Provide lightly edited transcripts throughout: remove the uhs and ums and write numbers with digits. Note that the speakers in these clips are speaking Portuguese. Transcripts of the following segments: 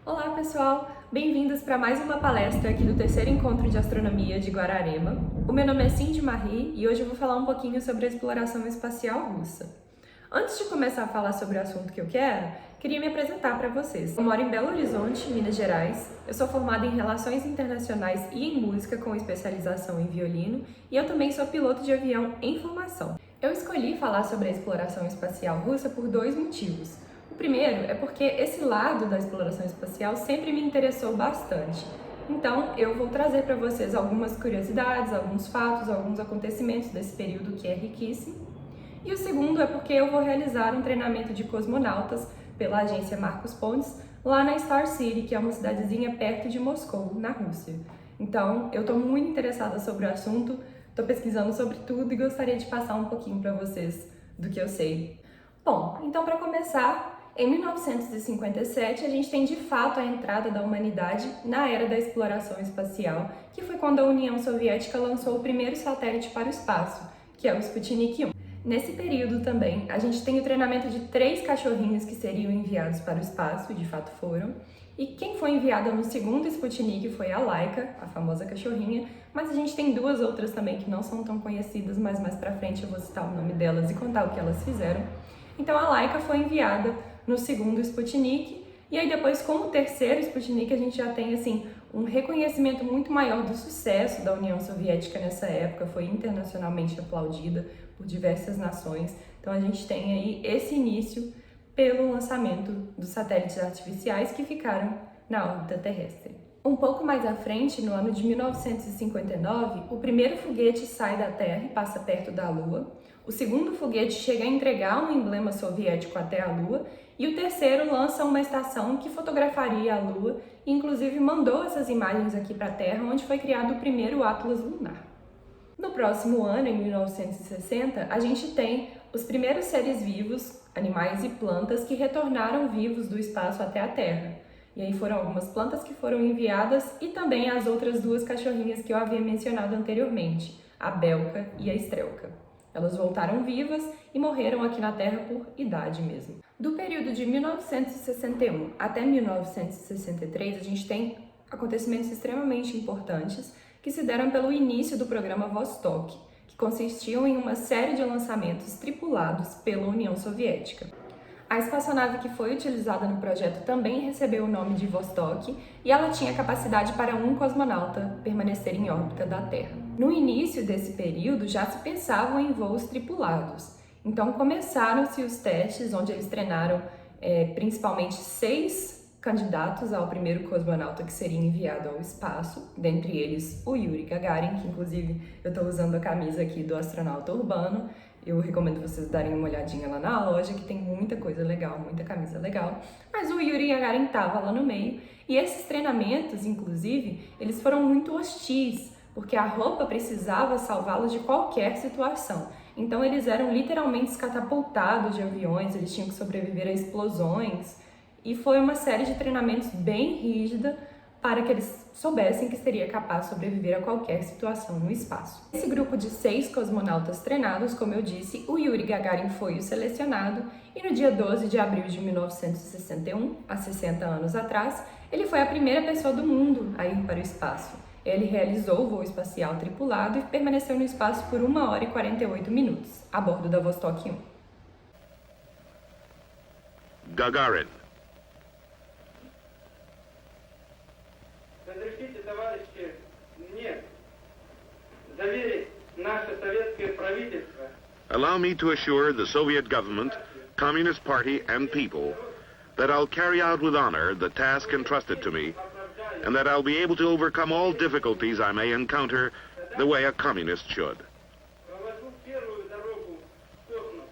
Olá pessoal, bem-vindos para mais uma palestra aqui do terceiro encontro de astronomia de Guararema. O meu nome é Cindy Marie e hoje eu vou falar um pouquinho sobre a exploração espacial russa. Antes de começar a falar sobre o assunto que eu queria me apresentar para vocês. Eu moro em Belo Horizonte, Minas Gerais. Eu sou formada em Relações Internacionais e em Música com especialização em violino e eu também sou piloto de avião em formação. Eu escolhi falar sobre a exploração espacial russa por dois motivos. O primeiro é porque esse lado da exploração espacial sempre me interessou bastante. Então, eu vou trazer para vocês algumas curiosidades, alguns fatos, alguns acontecimentos desse período que é riquíssimo. E o segundo é porque eu vou realizar um treinamento de cosmonautas pela agência Marcos Pontes lá na Star City, que é uma cidadezinha perto de Moscou, na Rússia. Então, eu estou muito interessada sobre o assunto, estou pesquisando sobre tudo e gostaria de passar um pouquinho para vocês do que eu sei. Bom, então para começar, em 1957, a gente tem de fato a entrada da humanidade na era da exploração espacial, que foi quando a União Soviética lançou o primeiro satélite para o espaço, que é o Sputnik 1. Nesse período também, a gente tem o treinamento de 3 cachorrinhos que seriam enviados para o espaço, e de fato foram. E quem foi enviada no segundo Sputnik foi a Laika, a famosa cachorrinha, mas a gente tem 2 outras também que não são tão conhecidas, mas mais pra frente eu vou citar o nome delas e contar o que elas fizeram. Então a Laika foi enviada no segundo Sputnik, e aí depois com o terceiro Sputnik a gente já tem assim um reconhecimento muito maior do sucesso da União Soviética nessa época, foi internacionalmente aplaudida por diversas nações. Então a gente tem aí esse início pelo lançamento dos satélites artificiais que ficaram na órbita terrestre. Um pouco mais à frente, no ano de 1959, o primeiro foguete sai da Terra e passa perto da Lua. O segundo foguete chega a entregar um emblema soviético até a Lua e o terceiro lança uma estação que fotografaria a Lua e inclusive mandou essas imagens aqui para a Terra, onde foi criado o primeiro Atlas lunar. No próximo ano, em 1960, a gente tem os primeiros seres vivos, animais e plantas, que retornaram vivos do espaço até a Terra. E aí foram algumas plantas que foram enviadas e também as outras 2 cachorrinhas que eu havia mencionado anteriormente, a Belka e a Strelka. Elas voltaram vivas e morreram aqui na Terra por idade mesmo. Do período de 1961 até 1963, a gente tem acontecimentos extremamente importantes que se deram pelo início do programa Vostok, que consistiam em uma série de lançamentos tripulados pela União Soviética. A espaçonave que foi utilizada no projeto também recebeu o nome de Vostok e ela tinha capacidade para 1 cosmonauta permanecer em órbita da Terra. No início desse período já se pensava em voos tripulados, então começaram-se os testes onde eles treinaram principalmente 6 candidatos ao primeiro cosmonauta que seria enviado ao espaço, dentre eles o Yuri Gagarin, que inclusive eu estou usando a camisa aqui do astronauta urbano. Eu recomendo vocês darem uma olhadinha lá na loja, que tem muita coisa legal, muita camisa legal. Mas o Yuri Gagarin estava lá no meio, e esses treinamentos, inclusive, eles foram muito hostis, porque a roupa precisava salvá-los de qualquer situação. Então eles eram literalmente catapultados de aviões, eles tinham que sobreviver a explosões, e foi uma série de treinamentos bem rígida para que eles soubessem que seria capaz de sobreviver a qualquer situação no espaço. Esse grupo de 6 cosmonautas treinados, como eu disse, o Yuri Gagarin foi o selecionado e no dia 12 de abril de 1961, há 60 anos atrás, ele foi a primeira pessoa do mundo a ir para o espaço. Ele realizou o voo espacial tripulado e permaneceu no espaço por 1 hora e 48 minutos, a bordo da Vostok 1. Gagarin. Разрешите, товарищи, мне заверить наше советское правительство. Allow me to assure the Soviet government, Communist Party, and people that I'll carry out with honor the task entrusted to me, and that I'll be able to overcome all difficulties I may encounter the way a communist should. Провожу первую дорогу в космос.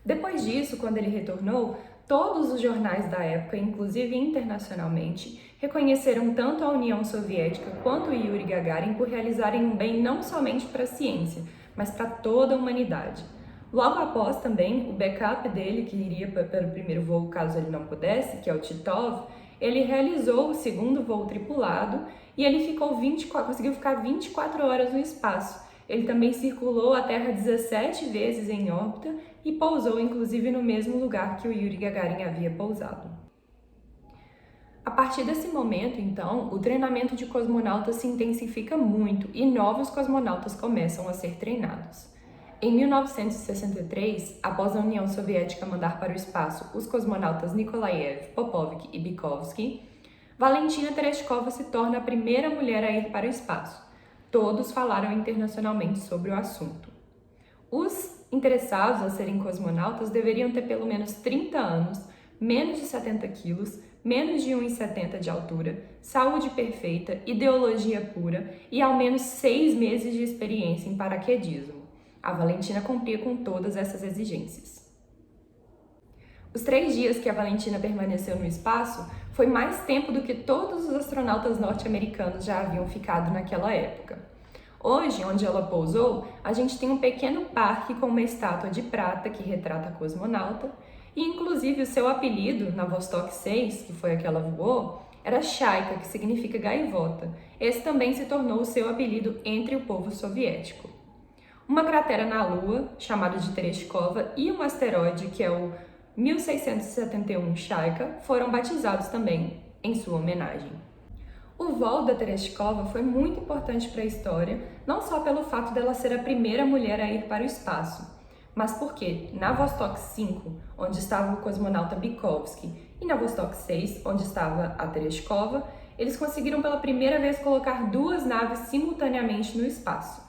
Depois disso, quando ele retornou, todos os jornais da época, inclusive internacionalmente, reconheceram tanto a União Soviética quanto o Yuri Gagarin por realizarem um bem não somente para a ciência, mas para toda a humanidade. Logo após também, o backup dele, que iria para o primeiro voo caso ele não pudesse, que é o Titov, ele realizou o segundo voo tripulado e ele conseguiu ficar 24 horas no espaço. Ele também circulou a Terra 17 vezes em órbita e pousou inclusive no mesmo lugar que o Yuri Gagarin havia pousado. A partir desse momento, então, o treinamento de cosmonautas se intensifica muito e novos cosmonautas começam a ser treinados. Em 1963, após a União Soviética mandar para o espaço os cosmonautas Nikolaev, Popov e Bykovsky, Valentina Tereshkova se torna a primeira mulher a ir para o espaço. Todos falaram internacionalmente sobre o assunto. Os interessados a serem cosmonautas deveriam ter pelo menos 30 anos, menos de 70 quilos, menos de 1,70 de altura, saúde perfeita, ideologia pura e ao menos 6 meses de experiência em paraquedismo. A Valentina cumpria com todas essas exigências. Os 3 dias que a Valentina permaneceu no espaço foi mais tempo do que todos os astronautas norte-americanos já haviam ficado naquela época. Hoje, onde ela pousou, a gente tem um pequeno parque com uma estátua de prata que retrata a cosmonauta, e inclusive o seu apelido na Vostok 6, que foi a que ela voou, era Chaika, que significa gaivota. Esse também se tornou o seu apelido entre o povo soviético. Uma cratera na Lua, chamada de Tereshkova, e um asteroide, que é o 1671 Chaika, foram batizados também em sua homenagem. O voo da Tereshkova foi muito importante para a história, não só pelo fato dela ser a primeira mulher a ir para o espaço, mas porque na Vostok 5, onde estava o cosmonauta Bykovsky, e na Vostok 6, onde estava a Tereshkova, eles conseguiram pela primeira vez colocar 2 naves simultaneamente no espaço.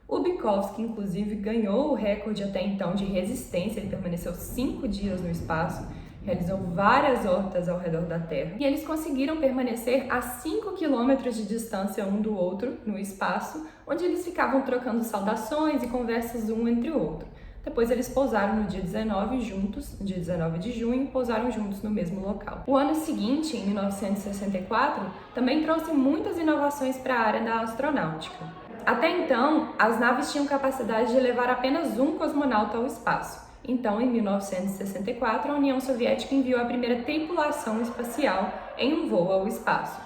O Bykovsky, inclusive, ganhou o recorde até então de resistência, ele permaneceu 5 dias no espaço, realizou várias órbitas ao redor da Terra, e eles conseguiram permanecer a 5 quilômetros de distância um do outro no espaço, onde eles ficavam trocando saudações e conversas um entre o outro. Depois eles pousaram no dia 19 juntos, no dia 19 de junho, pousaram juntos no mesmo local. O ano seguinte, em 1964, também trouxe muitas inovações para a área da astronáutica. Até então, as naves tinham capacidade de levar apenas um cosmonauta ao espaço. Então, em 1964, a União Soviética enviou a primeira tripulação espacial em um voo ao espaço.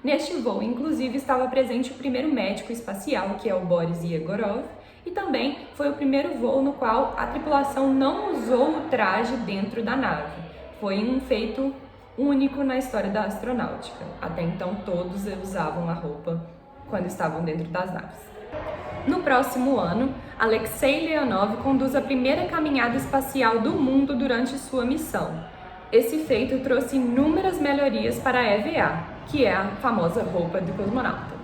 Neste voo, inclusive, estava presente o primeiro médico espacial, que é o Boris Yegorov, e também foi o primeiro voo no qual a tripulação não usou o traje dentro da nave. Foi um feito único na história da astronáutica. Até então, todos usavam a roupa quando estavam dentro das naves. No próximo ano, Alexei Leonov conduz a primeira caminhada espacial do mundo durante sua missão. Esse feito trouxe inúmeras melhorias para a EVA, que é a famosa roupa do cosmonauta.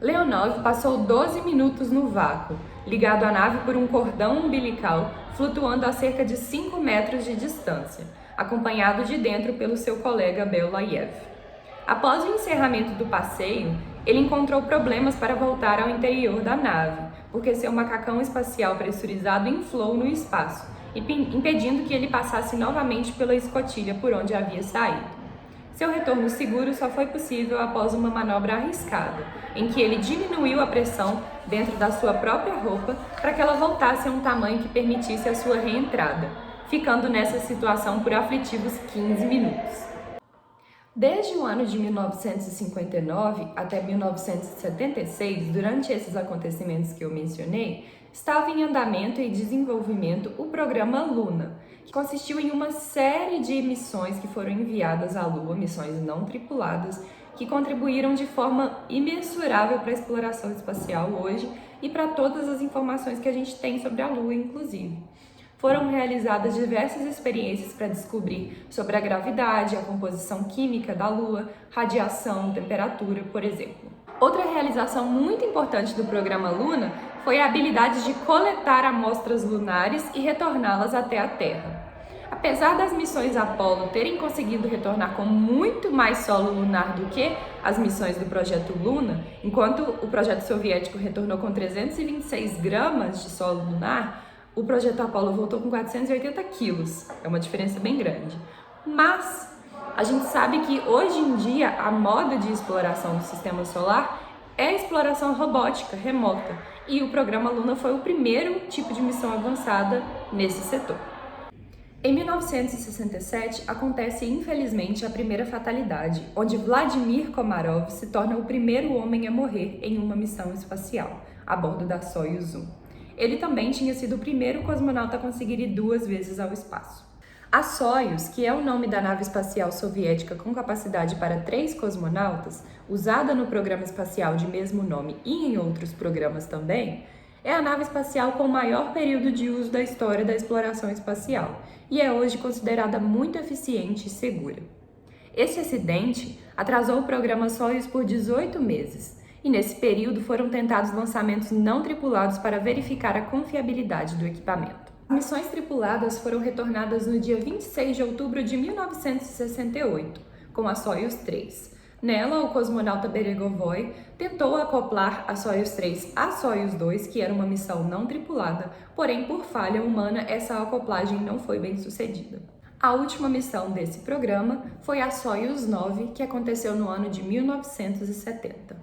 Leonov passou 12 minutos no vácuo, ligado à nave por um cordão umbilical, flutuando a cerca de 5 metros de distância, acompanhado de dentro pelo seu colega Belayev. Após o encerramento do passeio, ele encontrou problemas para voltar ao interior da nave, porque seu macacão espacial pressurizado inflou no espaço, impedindo que ele passasse novamente pela escotilha por onde havia saído. Seu retorno seguro só foi possível após uma manobra arriscada, em que ele diminuiu a pressão dentro da sua própria roupa para que ela voltasse a um tamanho que permitisse a sua reentrada, ficando nessa situação por aflitivos 15 minutos. Desde o ano de 1959 até 1976, durante esses acontecimentos que eu mencionei, estava em andamento e desenvolvimento o programa Luna, que consistiu em uma série de missões que foram enviadas à Lua, missões não tripuladas, que contribuíram de forma imensurável para a exploração espacial hoje e para todas as informações que a gente tem sobre a Lua, inclusive. Foram realizadas diversas experiências para descobrir sobre a gravidade, a composição química da Lua, radiação, temperatura, por exemplo. Outra realização muito importante do programa Luna foi a habilidade de coletar amostras lunares e retorná-las até a Terra. Apesar das missões Apollo terem conseguido retornar com muito mais solo lunar do que as missões do projeto Luna, enquanto o projeto soviético retornou com 326 gramas de solo lunar, o projeto Apollo voltou com 480 quilos, é uma diferença bem grande. Mas a gente sabe que hoje em dia a moda de exploração do sistema solar é a exploração robótica, remota, e o programa Luna foi o primeiro tipo de missão avançada nesse setor. Em 1967, acontece infelizmente a primeira fatalidade, onde Vladimir Komarov se torna o primeiro homem a morrer em uma missão espacial, a bordo da Soyuz 1. Ele também tinha sido o primeiro cosmonauta a conseguir ir 2 vezes ao espaço. A Soyuz, que é o nome da nave espacial soviética com capacidade para 3 cosmonautas, usada no programa espacial de mesmo nome e em outros programas também, é a nave espacial com o maior período de uso da história da exploração espacial e é hoje considerada muito eficiente e segura. Esse acidente atrasou o programa Soyuz por 18 meses e nesse período foram tentados lançamentos não tripulados para verificar a confiabilidade do equipamento. As missões tripuladas foram retornadas no dia 26 de outubro de 1968, com a Soyuz 3. Nela, o cosmonauta Beregovoy tentou acoplar a Soyuz 3 à Soyuz 2, que era uma missão não tripulada, porém, por falha humana, essa acoplagem não foi bem sucedida. A última missão desse programa foi a Soyuz 9, que aconteceu no ano de 1970.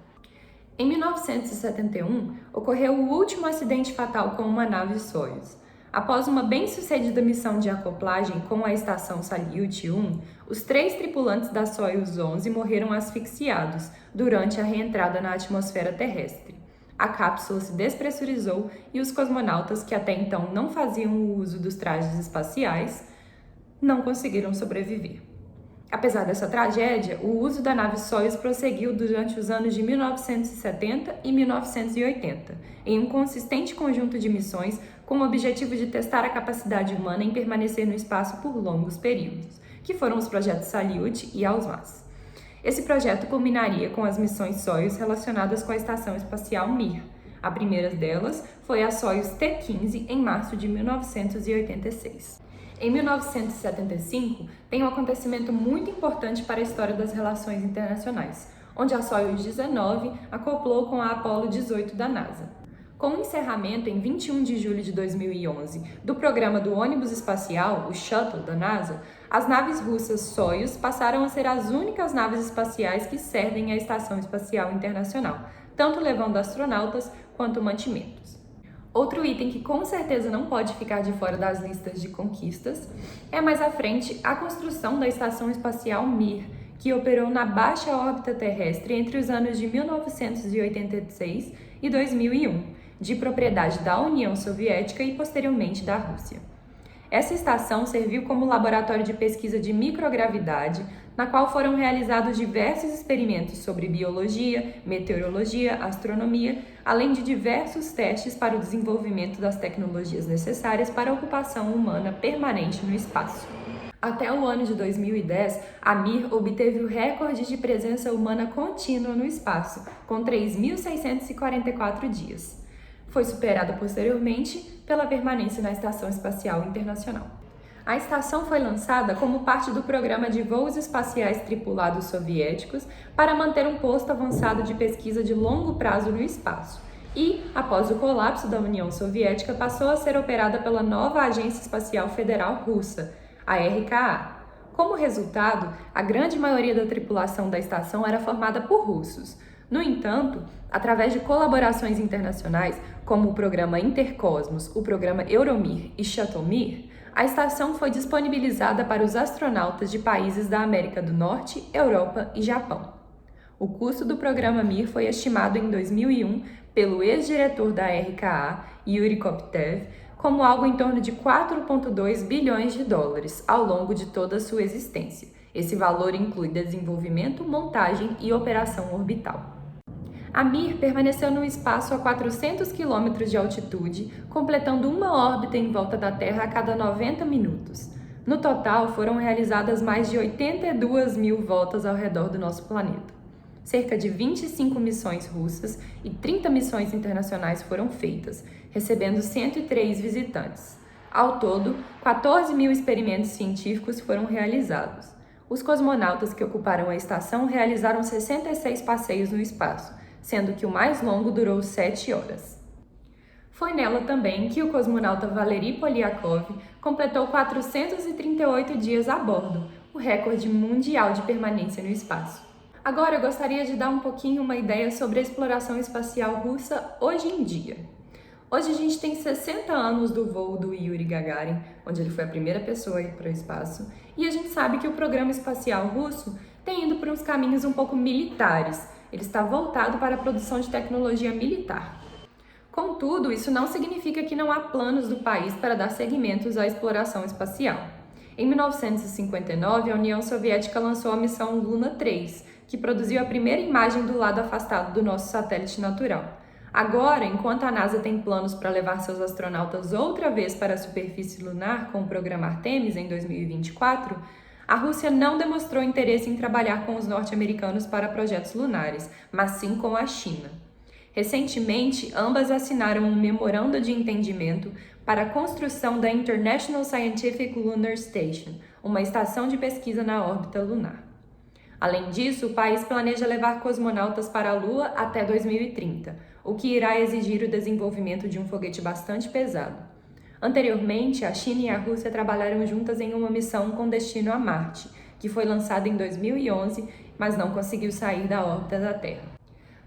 Em 1971, ocorreu o último acidente fatal com uma nave Soyuz. Após uma bem-sucedida missão de acoplagem com a estação Salyut 1, os 3 tripulantes da Soyuz 11 morreram asfixiados durante a reentrada na atmosfera terrestre. A cápsula se despressurizou e os cosmonautas, que até então não faziam o uso dos trajes espaciais, não conseguiram sobreviver. Apesar dessa tragédia, o uso da nave Soyuz prosseguiu durante os anos de 1970 e 1980, em um consistente conjunto de missões com o objetivo de testar a capacidade humana em permanecer no espaço por longos períodos, que foram os projetos Salyut e Almaz. Esse projeto culminaria com as missões Soyuz relacionadas com a Estação Espacial Mir. A primeira delas foi a Soyuz T-15 em março de 1986. Em 1975, tem um acontecimento muito importante para a história das relações internacionais, onde a Soyuz 19 acoplou com a Apollo 18 da NASA. Com o encerramento, em 21 de julho de 2011, do programa do ônibus espacial, o Shuttle da NASA, as naves russas Soyuz passaram a ser as únicas naves espaciais que servem à Estação Espacial Internacional, tanto levando astronautas quanto mantimentos. Outro item que com certeza não pode ficar de fora das listas de conquistas é mais à frente a construção da Estação Espacial Mir, que operou na baixa órbita terrestre entre os anos de 1986 e 2001, de propriedade da União Soviética e posteriormente da Rússia. Essa estação serviu como laboratório de pesquisa de microgravidade, na qual foram realizados diversos experimentos sobre biologia, meteorologia, astronomia, além de diversos testes para o desenvolvimento das tecnologias necessárias para a ocupação humana permanente no espaço. Até o ano de 2010, a Mir obteve o recorde de presença humana contínua no espaço, com 3.644 dias. Foi superada posteriormente pela permanência na Estação Espacial Internacional. A estação foi lançada como parte do programa de voos espaciais tripulados soviéticos para manter um posto avançado de pesquisa de longo prazo no espaço e, após o colapso da União Soviética, passou a ser operada pela nova Agência Espacial Federal Russa, a RKA. Como resultado, a grande maioria da tripulação da estação era formada por russos. No entanto, através de colaborações internacionais, como o programa Intercosmos, o programa Euromir e Shuttle Mir, a estação foi disponibilizada para os astronautas de países da América do Norte, Europa e Japão. O custo do programa Mir foi estimado em 2001 pelo ex-diretor da RKA, Yuri Koptev, como algo em torno de 4,2 bilhões de dólares ao longo de toda a sua existência. Esse valor inclui desenvolvimento, montagem e operação orbital. A Mir permaneceu no espaço a 400 km de altitude, completando uma órbita em volta da Terra a cada 90 minutos. No total, foram realizadas mais de 82 mil voltas ao redor do nosso planeta. Cerca de 25 missões russas e 30 missões internacionais foram feitas, recebendo 103 visitantes. Ao todo, 14 mil experimentos científicos foram realizados. Os cosmonautas que ocuparam a estação realizaram 66 passeios no espaço, sendo que o mais longo durou 7 horas. Foi nela também que o cosmonauta Valery Polyakov completou 438 dias a bordo, o recorde mundial de permanência no espaço. Agora eu gostaria de dar um pouquinho uma ideia sobre a exploração espacial russa hoje em dia. Hoje a gente tem 60 anos do voo do Yuri Gagarin, onde ele foi a primeira pessoa a ir para o espaço, e a gente sabe que o programa espacial russo tem ido por uns caminhos um pouco militares. Ele está voltado para a produção de tecnologia militar. Contudo, isso não significa que não há planos do país para dar seguimentos à exploração espacial. Em 1959, a União Soviética lançou a missão Luna 3, que produziu a primeira imagem do lado afastado do nosso satélite natural. Agora, enquanto a NASA tem planos para levar seus astronautas outra vez para a superfície lunar com o programa Artemis em 2024, a Rússia não demonstrou interesse em trabalhar com os norte-americanos para projetos lunares, mas sim com a China. Recentemente, ambas assinaram um memorando de entendimento para a construção da International Scientific Lunar Station, uma estação de pesquisa na órbita lunar. Além disso, o país planeja levar cosmonautas para a Lua até 2030, o que irá exigir o desenvolvimento de um foguete bastante pesado. Anteriormente, a China e a Rússia trabalharam juntas em uma missão com destino a Marte, que foi lançada em 2011, mas não conseguiu sair da órbita da Terra.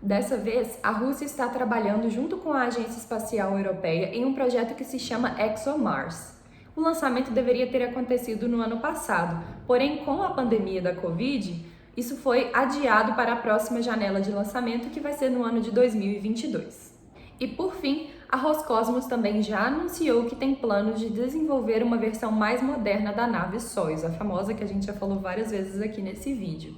Dessa vez, a Rússia está trabalhando junto com a Agência Espacial Europeia em um projeto que se chama ExoMars. O lançamento deveria ter acontecido no ano passado, porém, com a pandemia da Covid, isso foi adiado para a próxima janela de lançamento, que vai ser no ano de 2022. E por fim, a Roscosmos também já anunciou que tem planos de desenvolver uma versão mais moderna da nave Soyuz, a famosa que a gente já falou várias vezes aqui nesse vídeo,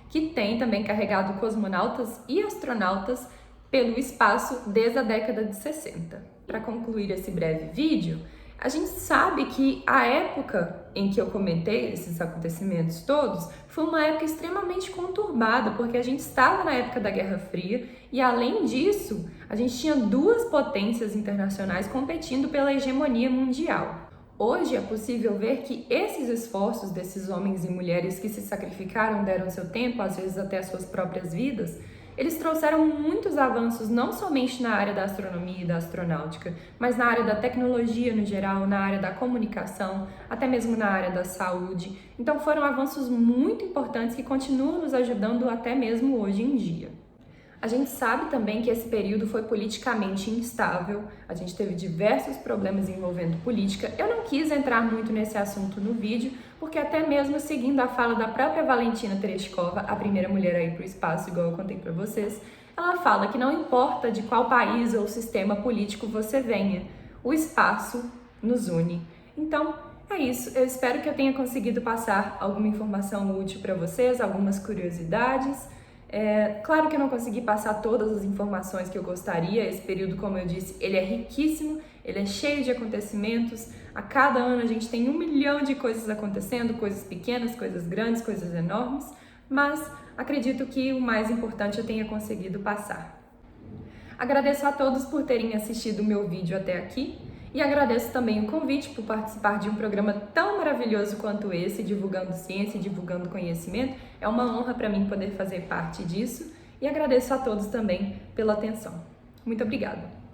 que tem também carregado cosmonautas e astronautas pelo espaço desde a década de 60. Para concluir esse breve vídeo, a gente sabe que a época em que eu comentei esses acontecimentos todos foi uma época extremamente conturbada, porque a gente estava na época da Guerra Fria e, além disso, a gente tinha duas potências internacionais competindo pela hegemonia mundial. Hoje é possível ver que esses esforços desses homens e mulheres que se sacrificaram, deram seu tempo, às vezes até as suas próprias vidas, eles trouxeram muitos avanços não somente na área da astronomia e da astronáutica, mas na área da tecnologia no geral, na área da comunicação, até mesmo na área da saúde. Então foram avanços muito importantes que continuam nos ajudando até mesmo hoje em dia. A gente sabe também que esse período foi politicamente instável, a gente teve diversos problemas envolvendo política. Eu não quis entrar muito nesse assunto no vídeo, porque até mesmo seguindo a fala da própria Valentina Tereshkova, a primeira mulher a ir para o espaço, igual eu contei para vocês, ela fala que não importa de qual país ou sistema político você venha, o espaço nos une. Então, é isso. Eu espero que eu tenha conseguido passar alguma informação útil para vocês, algumas curiosidades. Claro que eu não consegui passar todas as informações que eu gostaria. Esse período, como eu disse, ele é riquíssimo, ele é cheio de acontecimentos. A cada ano a gente tem 1 milhão de coisas acontecendo, coisas pequenas, coisas grandes, coisas enormes, mas acredito que o mais importante eu tenha conseguido passar. Agradeço a todos por terem assistido o meu vídeo até aqui e agradeço também o convite por participar de um programa tão maravilhoso quanto esse, divulgando ciência e divulgando conhecimento. É uma honra para mim poder fazer parte disso e agradeço a todos também pela atenção. Muito obrigada!